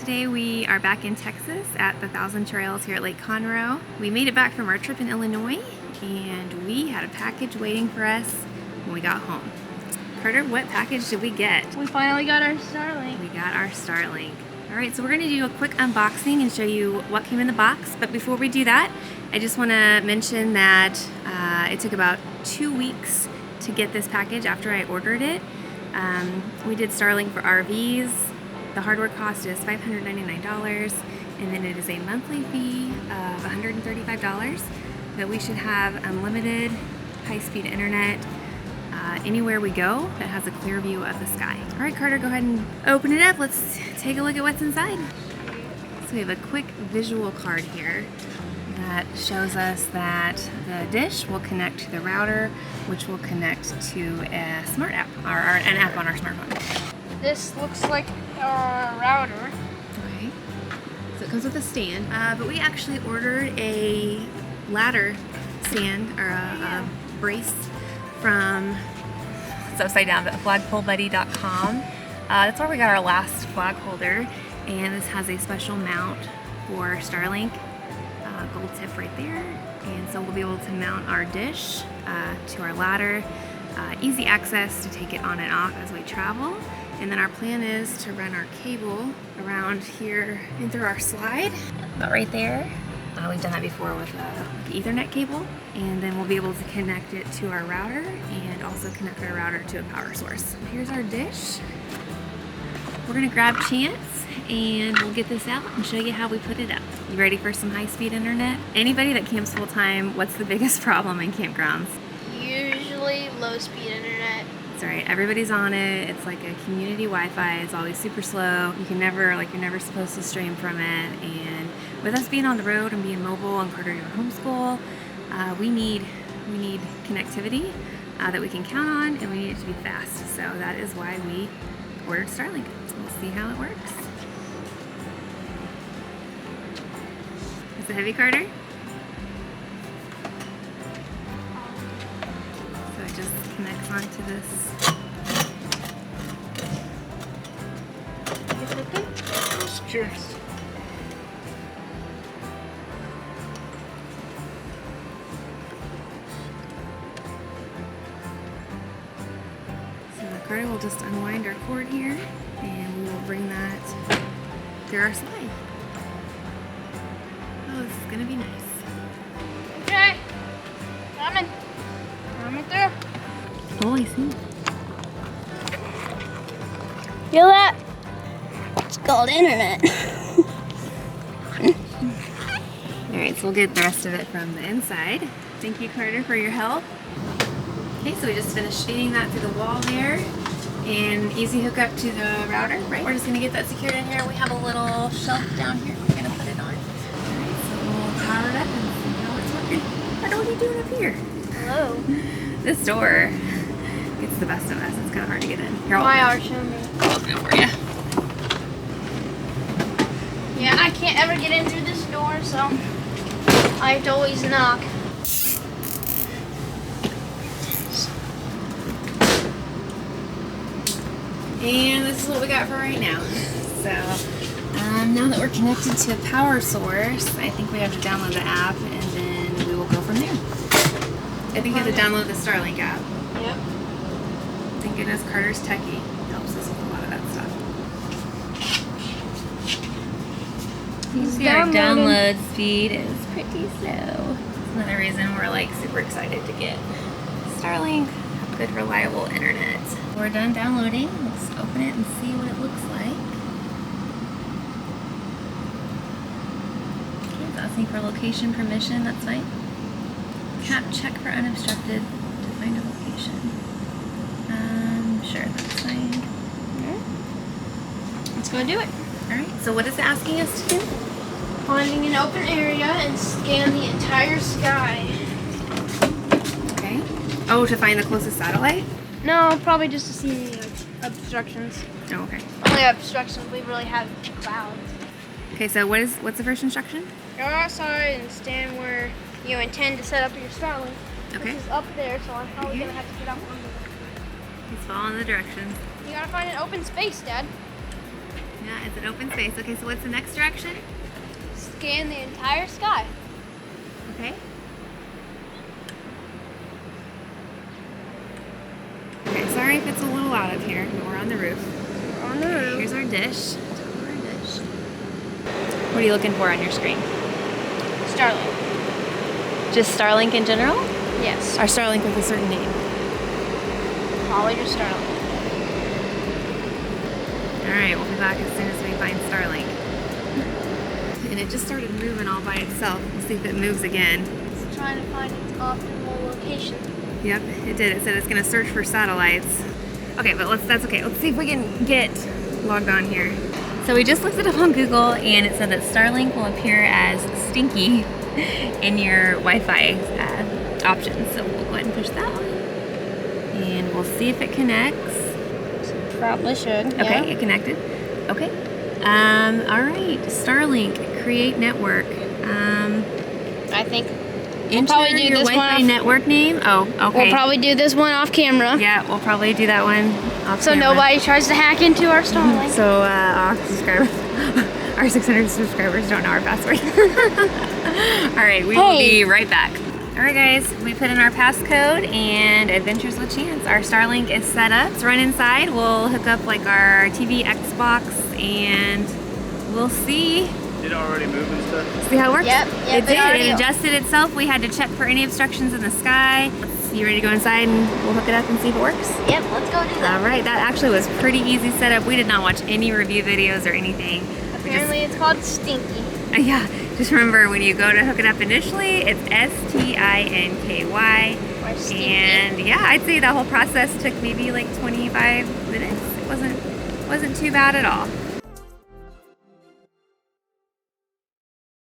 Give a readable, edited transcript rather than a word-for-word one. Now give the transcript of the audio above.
Today we are back in Texas at the Thousand Trails here at Lake Conroe. We made it back from our trip in Illinois and we had a package waiting for us when we got home. Carter, what package did we get? We finally got our Starlink. We got our Starlink. Alright, so we're going to do a quick unboxing and show you what came in the box. But before we do that, I just want to mention that it took about 2 weeks to get this package after I ordered it. We did Starlink for RVs. The hardware cost is $599, and then it is a monthly fee of $135. But we should have unlimited high-speed internet anywhere we go that has a clear view of the sky. All right, Carter, go ahead and open it up. Let's take a look at what's inside. So we have a quick visual card here that shows us that the dish will connect to the router, which will connect to a smart app, or an app on our smartphone. This looks like our router. Okay. So it comes with a stand, but we actually ordered a ladder stand, or a brace from, it's upside down, but flagpolebuddy.com. That's where we got our last flag holder, and this has a special mount for Starlink. Gold tip right there, and so we'll be able to mount our dish to our ladder. Easy access to take it on and off as we travel, and then our plan is to run our cable around here and through our slide, about right there. We've done that before with the Ethernet cable, and then we'll be able to connect it to our router and also connect our router to a power source. Here's our dish. We're gonna grab Chance and we'll get this out and show you how we put it up. You ready for some high-speed internet? Anybody that camps full-time, what's the biggest problem in campgrounds? Usually low-speed internet. That's right, everybody's on it. It's like a community Wi-Fi. It's always super slow. You can never, you're never supposed to stream from it. And with us being on the road and being mobile and Carter doing homeschool, we need connectivity that we can count on, and we need it to be fast. So that is why we ordered Starlink. We'll see how it works. Is it heavy, Carter? So it just connects onto this. Cheers. So Carter will just unwind our cord here, and we will bring that through our slide. Oh, this is gonna be nice. Okay. Coming through. Oh, I see. Feel that? It's called internet. Alright, so we'll get the rest of it from the inside. Thank you, Carter, for your help. Okay, so we just finished feeding that through the wall there. And easy hookup to the router, right? We're just gonna get that secured in here. We have a little shelf down here. We're gonna put it on. Alright, so we'll power it up and see how it's working. Carter, what are you doing up here? Hello. This door gets the best of us. It's kind of hard to get in. Here, My arch on me. I'll open it for you. Yeah, I can't ever get in through this door, so I have to always knock. And this is what we got for right now. So now that we're connected to a power source, I think we have to download the app, and then we will go from there. I think we have to download the Starlink app. Yep. Thank goodness Carter's techie. He helps us with a lot of that stuff. You see our download speed is pretty slow. That's another reason we're super excited to get Starlink. Good reliable internet. We're done downloading. Let's open it and see what it looks like. Okay, it's asking for location permission. That's fine. Check for unobstructed to find a location. Sure, that's fine. Let's go do it. Alright, so what is it asking us to do? Finding an open area and scan the entire sky. Okay. Oh, to find the closest satellite? No, probably just to see the obstructions. Oh, okay. Only obstructions we really have clouds. Okay, so what's the first instruction? Go outside and stand where you intend to set up your Starlink. Okay. Which is up there, so I'm probably gonna have to get up under there. He's following the directions. You gotta find an open space, Dad. Yeah, it's an open space. Okay, so what's the next direction? Scan the entire sky. Okay. Okay, sorry if it's a little loud up here, but we're on the roof. We're on the roof. Here's our dish. What are you looking for on your screen? Starlink. Just Starlink in general? Yes. Or Starlink with a certain name? Probably just Starlink. Alright, we'll be back as soon as we find Starlink. And it just started moving all by itself. We'll see if it moves again. It's trying to find its optimal location. Yep, it did. It said it's going to search for satellites. Okay, but that's okay. Let's see if we can get logged on here. So we just looked it up on Google, and it said that Starlink will appear as stinky in your Wi-Fi options. So we'll go ahead and push that one. And we'll see if it connects. Probably should. Okay, Yeah. it connected. Okay. All right. Starlink, create network. I think Enter probably do your this one Wi-Fi off- network name. Oh, okay. we'll probably do this one off camera. Yeah, we'll probably do that one off So camera. nobody tries to hack into our Starlink. So our subscribers, our 600 subscribers don't know our password. All right, we will be right back. All right, guys, we put in our passcode and Adventures with Chance. Our Starlink is set up. Let's run inside. We'll hook up like our TV, Xbox, and we'll see. Did it already move and stuff? See how it works? Yep, It did. already- It adjusted itself. We had to check for any obstructions in the sky. You ready to go inside and we'll hook it up and see if it works? Yep, let's go do that. All right, that actually was pretty easy setup. We did not watch any review videos or anything. Apparently it's called Stinky. Yeah, just remember when you go to hook it up initially, it's STINKY. Or Stinky. And yeah, I'd say the whole process took maybe like 25 minutes. It wasn't too bad at all.